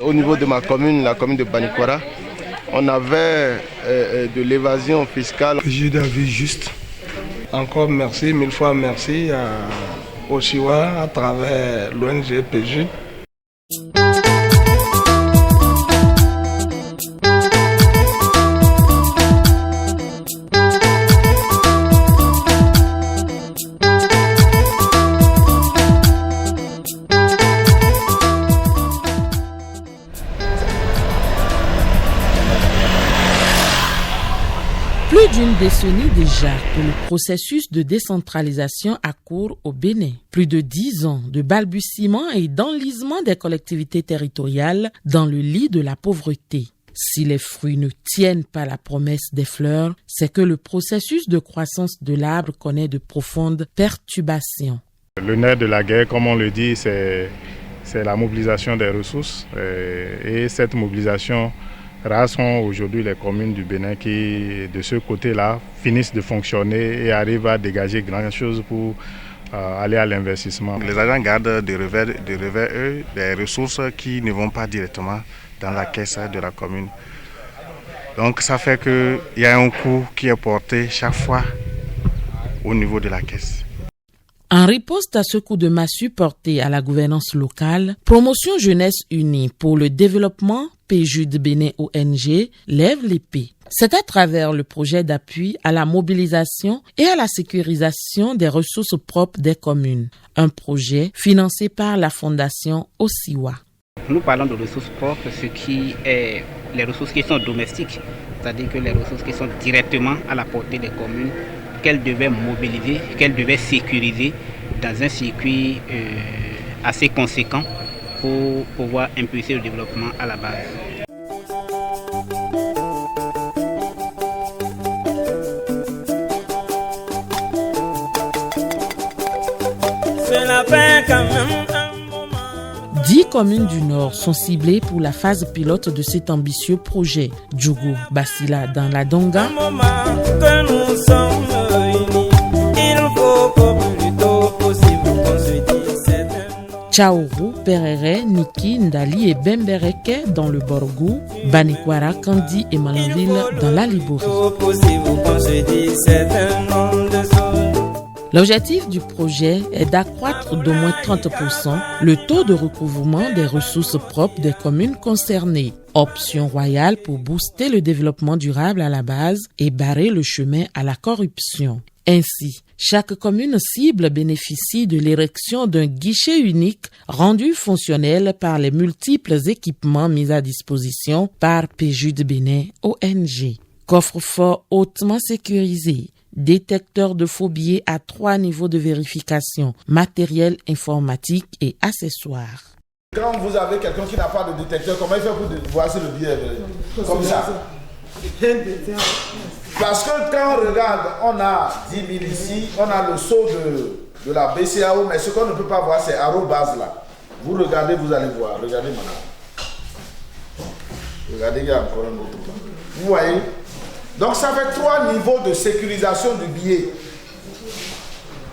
Au niveau de ma commune, la commune de Banikwara, on avait de l'évasion fiscale. J'ai d'avis juste. Encore merci, mille fois merci au Siwa à travers l'ONG PJ. Plus d'une décennie déjà que le processus de décentralisation a cours au Bénin. Plus de 10 ans de balbutiement et d'enlisement des collectivités territoriales dans le lit de la pauvreté. Si les fruits ne tiennent pas la promesse des fleurs, c'est que le processus de croissance de l'arbre connaît de profondes perturbations. Le nerf de la guerre, comme on le dit, c'est la mobilisation des ressources. Et cette mobilisation, rares sont aujourd'hui les communes du Bénin qui, de ce côté-là, finissent de fonctionner et arrivent à dégager grand chose pour aller à l'investissement. Les agents gardent de revers eux des ressources qui ne vont pas directement dans la caisse de la commune. Donc ça fait qu'il y a un coût qui est porté chaque fois au niveau de la caisse. En riposte à ce coup de massue porté à la gouvernance locale, Promotion Jeunesse Unie pour le développement PJUD Bénin ONG lève l'épée. C'est à travers le projet d'appui à la mobilisation et à la sécurisation des ressources propres des communes. Un projet financé par la fondation Osiwa. Nous parlons de ressources propres, ce qui est les ressources qui sont domestiques, c'est-à-dire que les ressources qui sont directement à la portée des communes, qu'elles devaient mobiliser, qu'elles devaient sécuriser dans un circuit assez conséquent pour pouvoir impulser le développement à la base. Cela fait quand même un moment. 10 communes du Nord sont ciblées pour la phase pilote de cet ambitieux projet. Djougou, Basila dans la Donga. Tchaourou, Perere, Niki, Ndali et Bembereke dans le Borgou, Banikwara, Kandi et Malanville dans la Libouri. L'objectif du projet est d'accroître d'au moins 30% le taux de recouvrement des ressources propres des communes concernées. Option royale pour booster le développement durable à la base et barrer le chemin à la corruption. Ainsi, chaque commune cible bénéficie de l'érection d'un guichet unique rendu fonctionnel par les multiples équipements mis à disposition par PJUD Bénin ONG. Coffre-fort hautement sécurisé, détecteur de faux billets à 3 niveaux de vérification, matériel informatique et accessoires. Quand vous avez quelqu'un qui n'a pas de détecteur, comment il fait pour voir si le billet est vrai? Comme ça. Parce que quand on regarde, on a 10 000 ici, on a le sceau de la BCAO, mais ce qu'on ne peut pas voir, c'est arrobase là. Vous regardez, vous allez voir. Regardez maintenant. Regardez, il y a encore un autre plan. Vous voyez? Donc ça fait 3 niveaux de sécurisation du billet.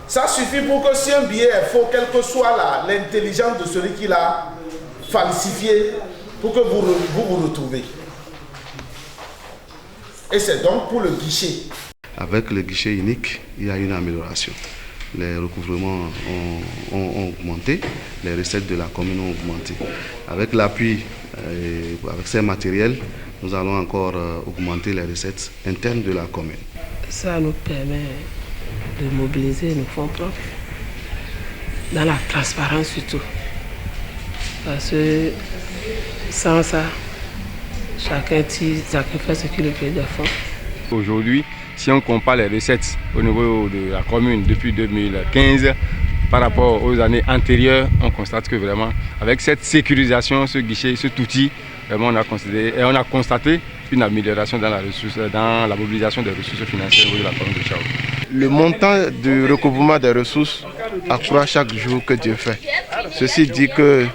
Ça suffit pour que si un billet est faux, quelle que soit l'intelligence de celui qui l'a falsifié, pour que vous vous retrouvez. Et c'est donc pour le guichet. Avec le guichet unique, il y a une amélioration. Les recouvrements ont augmenté, les recettes de la commune ont augmenté. Avec l'appui, avec ces matériels, nous allons encore augmenter les recettes internes de la commune. Ça nous permet de mobiliser nos fonds propres, dans la transparence surtout. Parce que sans ça, chacun fait ce qu'il peut de fond. Aujourd'hui, si on compare les recettes au niveau de la commune depuis 2015 par rapport aux années antérieures, on constate que vraiment, avec cette sécurisation, ce guichet, cet outil, vraiment on a constaté une amélioration dans la mobilisation des ressources financières au niveau de la commune de Tchao. Le montant du recouvrement des ressources accroît chaque jour que Dieu fait. Ceci dit que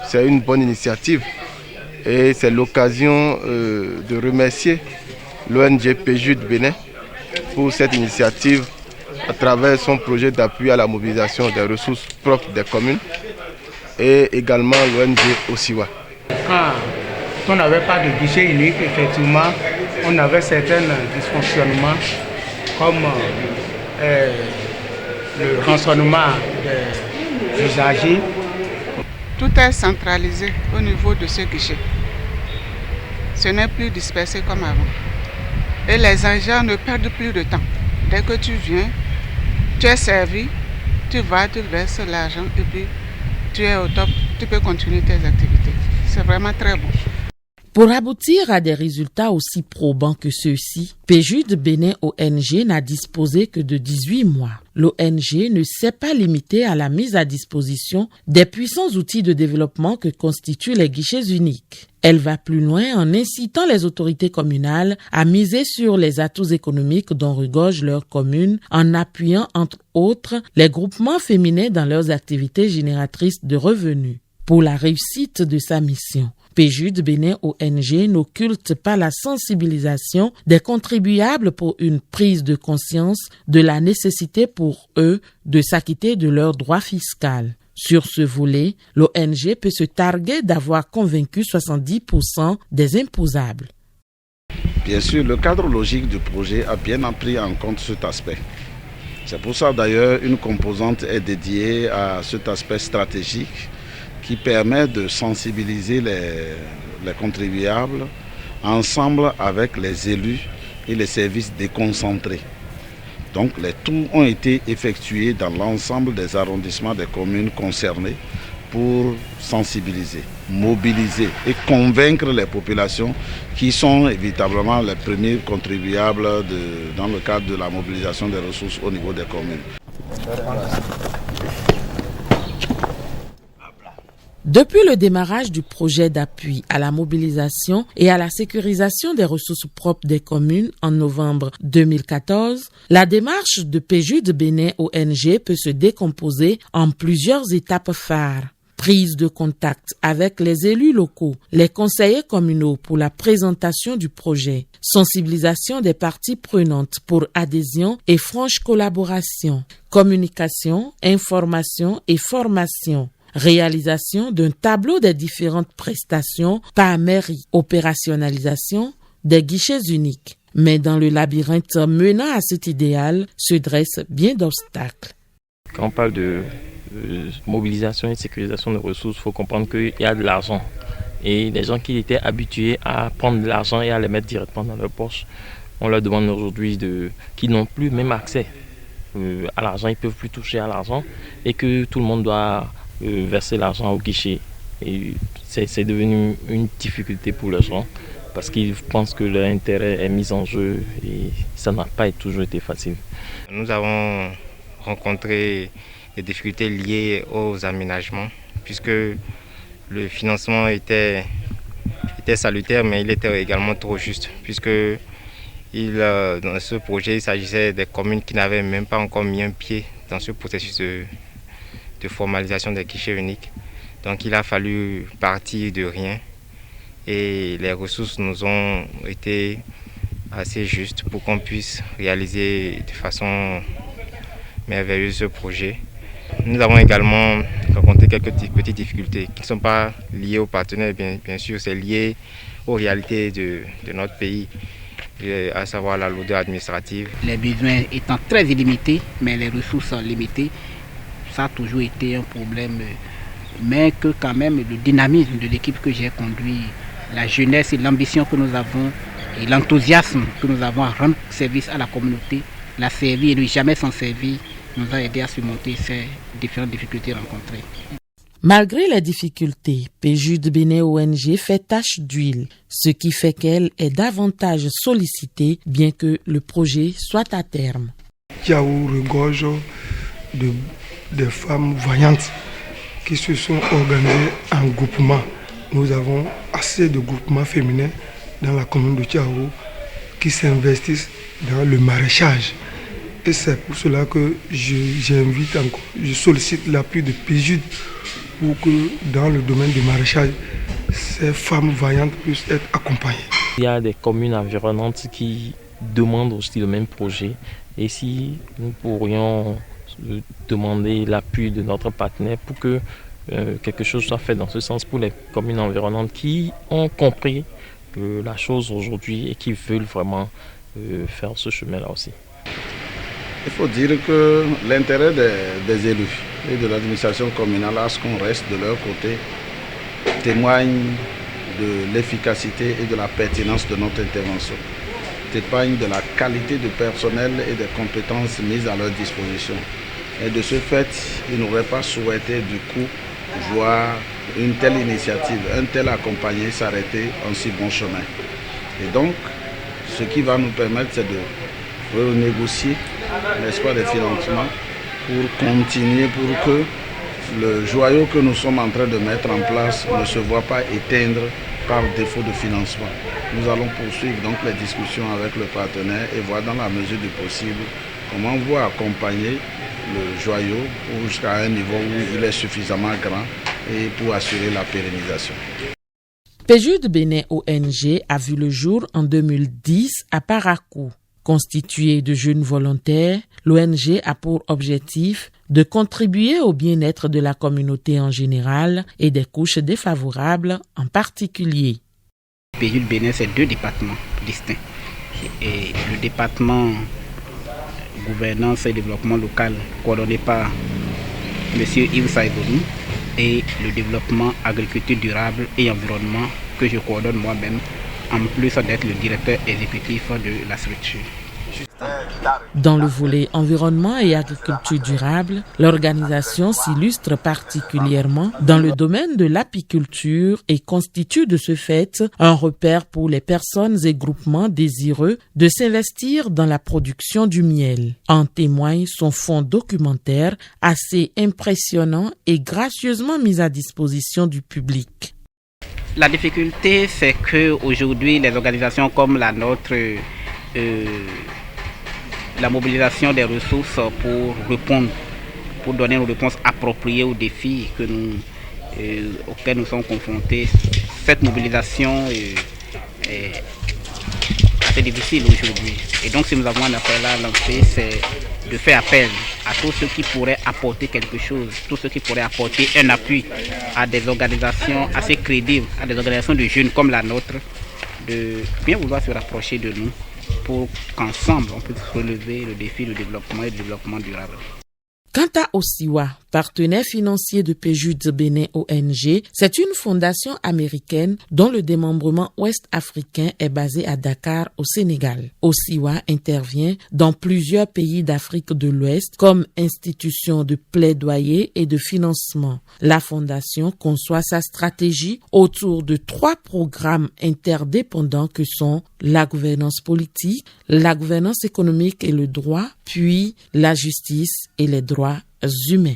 c'est une bonne initiative et c'est l'occasion de remercier l'ONG PJUD Bénin pour cette initiative à travers son projet d'appui à la mobilisation des ressources propres des communes et également l'ONG Osiwa. Quand on n'avait pas de guichet unique, effectivement, on avait certains dysfonctionnements comme le rançonnement des usagers. Tout est centralisé au niveau de ce guichet. Ce n'est plus dispersé comme avant. Et les agents ne perdent plus de temps. Dès que tu viens, tu es servi, tu vas, tu verses l'argent et puis tu es au top, tu peux continuer tes activités. C'est vraiment très bon. Pour aboutir à des résultats aussi probants que ceux-ci, PJUD Bénin ONG n'a disposé que de 18 mois. L'ONG ne s'est pas limitée à la mise à disposition des puissants outils de développement que constituent les guichets uniques. Elle va plus loin en incitant les autorités communales à miser sur les atouts économiques dont regorge leur commune en appuyant entre autres les groupements féminins dans leurs activités génératrices de revenus. Pour la réussite de sa mission, PJUD Bénin ONG n'occulte pas la sensibilisation des contribuables pour une prise de conscience de la nécessité pour eux de s'acquitter de leurs droits fiscaux. Sur ce volet, l'ONG peut se targuer d'avoir convaincu 70% des imposables. Bien sûr, le cadre logique du projet a bien pris en compte cet aspect. C'est pour ça d'ailleurs une composante est dédiée à cet aspect stratégique qui permet de sensibiliser les contribuables ensemble avec les élus et les services déconcentrés. Donc les tours ont été effectués dans l'ensemble des arrondissements des communes concernées pour sensibiliser, mobiliser et convaincre les populations qui sont évidemment les premiers contribuables dans le cadre de la mobilisation des ressources au niveau des communes. Depuis le démarrage du projet d'appui à la mobilisation et à la sécurisation des ressources propres des communes en novembre 2014, la démarche de PJUD Bénin ONG peut se décomposer en plusieurs étapes phares. Prise de contact avec les élus locaux, les conseillers communaux pour la présentation du projet, sensibilisation des parties prenantes pour adhésion et franche collaboration, communication, information et formation. Réalisation d'un tableau des différentes prestations par mairie, opérationnalisation des guichets uniques. Mais dans le labyrinthe menant à cet idéal se dressent bien d'obstacles. Quand on parle de mobilisation et sécurisation de ressources, il faut comprendre qu'il y a de l'argent. Et les gens qui étaient habitués à prendre de l'argent et à les mettre directement dans leur poche, on leur demande aujourd'hui qui n'ont plus même accès à l'argent, ils ne peuvent plus toucher à l'argent et que tout le monde doit verser l'argent au guichet. Et c'est devenu une difficulté pour les gens parce qu'ils pensent que leur intérêt est mis en jeu et ça n'a pas toujours été facile. Nous avons rencontré des difficultés liées aux aménagements puisque le financement était salutaire mais il était également trop juste puisque dans ce projet il s'agissait des communes qui n'avaient même pas encore mis un pied dans ce processus de formalisation des guichets uniques. Donc il a fallu partir de rien et les ressources nous ont été assez justes pour qu'on puisse réaliser de façon merveilleuse ce projet. Nous avons également rencontré quelques petites difficultés qui ne sont pas liées aux partenaires, bien sûr, c'est lié aux réalités de notre pays, à savoir la lourdeur administrative. Les besoins étant très illimités, mais les ressources limitées, ça a toujours été un problème, mais que quand même le dynamisme de l'équipe que j'ai conduit, la jeunesse et l'ambition que nous avons et l'enthousiasme que nous avons à rendre service à la communauté, la servir et ne jamais s'en servir, nous a aidé à surmonter ces différentes difficultés rencontrées. Malgré les difficultés, PJUD Bénin ONG fait tache d'huile, ce qui fait qu'elle est davantage sollicitée bien que le projet soit à terme. Tiaou regorge des femmes voyantes qui se sont organisées en groupement. Nous avons assez de groupements féminins dans la commune de Tiaou qui s'investissent dans le maraîchage. Et c'est pour cela que j'invite encore, je sollicite l'appui de PJUD pour que dans le domaine du maraîchage, ces femmes vaillantes puissent être accompagnées. Il y a des communes environnantes qui demandent aussi le même projet. Et si nous pourrions demander l'appui de notre partenaire pour que quelque chose soit fait dans ce sens pour les communes environnantes qui ont compris la chose aujourd'hui et qui veulent vraiment faire ce chemin-là aussi. Il faut dire que l'intérêt des élus et de l'administration communale à ce qu'on reste de leur côté témoigne de l'efficacité et de la pertinence de notre intervention, témoigne de la qualité du personnel et des compétences mises à leur disposition. Et de ce fait, ils n'auraient pas souhaité du coup voir une telle initiative, un tel accompagné s'arrêter en si bon chemin. Et donc, ce qui va nous permettre, c'est de renégocier, n'est-ce pas, les financements pour continuer, pour que le joyau que nous sommes en train de mettre en place ne se voit pas éteindre par défaut de financement. Nous allons poursuivre donc les discussions avec le partenaire et voir dans la mesure du possible comment on va accompagner le joyau jusqu'à un niveau où il est suffisamment grand et pour assurer la pérennisation. PJUD Bénin ONG a vu le jour en 2010 à Parakou. Constitué de jeunes volontaires, l'ONG a pour objectif de contribuer au bien-être de la communauté en général et des couches défavorables en particulier. PJUD Bénin, c'est 2 départements distincts. Et le département gouvernance et développement local coordonné par M. Yves Saïdouni et le développement agriculture durable et environnement que je coordonne moi-même, en plus d'être le directeur exécutif de la structure. Dans le volet environnement et agriculture durable, l'organisation s'illustre particulièrement dans le domaine de l'apiculture et constitue de ce fait un repère pour les personnes et groupements désireux de s'investir dans la production du miel. En témoigne son fonds documentaire assez impressionnant et gracieusement mis à disposition du public. La difficulté, c'est qu'aujourd'hui, les organisations comme la nôtre, la mobilisation des ressources pour répondre, pour donner une réponse appropriée aux défis auxquels nous sommes confrontés, cette mobilisation est assez difficile aujourd'hui. Et donc, si nous avons un appel à lancer, c'est de faire appel à tous ceux qui pourraient apporter quelque chose, tous ceux qui pourraient apporter un appui à des organisations assez crédibles, à des organisations de jeunes comme la nôtre, de bien vouloir se rapprocher de nous pour qu'ensemble on puisse relever le défi du développement et du développement durable. Quant à Osiwa, partenaire financier de PJUD Bénin ONG, c'est une fondation américaine dont le démembrement ouest-africain est basé à Dakar, au Sénégal. Osiwa intervient dans plusieurs pays d'Afrique de l'Ouest comme institution de plaidoyer et de financement. La fondation conçoit sa stratégie autour de 3 programmes interdépendants que sont la gouvernance politique, la gouvernance économique et le droit, puis la justice et les droits humains.